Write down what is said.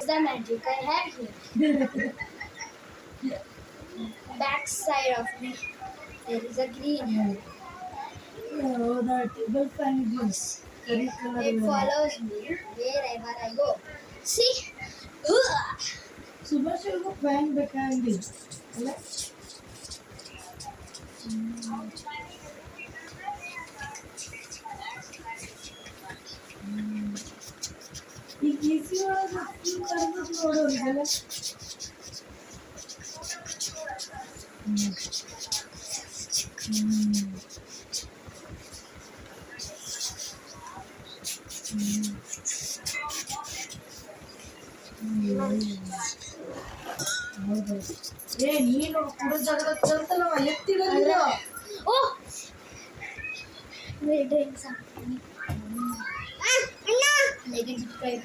The magic I have here. Back side of me, there is a green. Oh, the table fan gives very color. It follows me wherever I go. See? ಸುಭಾಷಿಗೂ fan ಬೇಕಾಗಿ ಅಲ್ಲ ಈಗ AC ಒಳಗೆ full ತರಬೇಕು ನೋಡೋರಿಗೆಲ್ಲ ಏ ನೀನು ಕುಡ ಜಾಗದಾಗ ಚಲ್ತಲ್ಲವ ಎತ್ತಿಡಲಿಲ್ಲ Oh! We're doing something. Like and subscribe.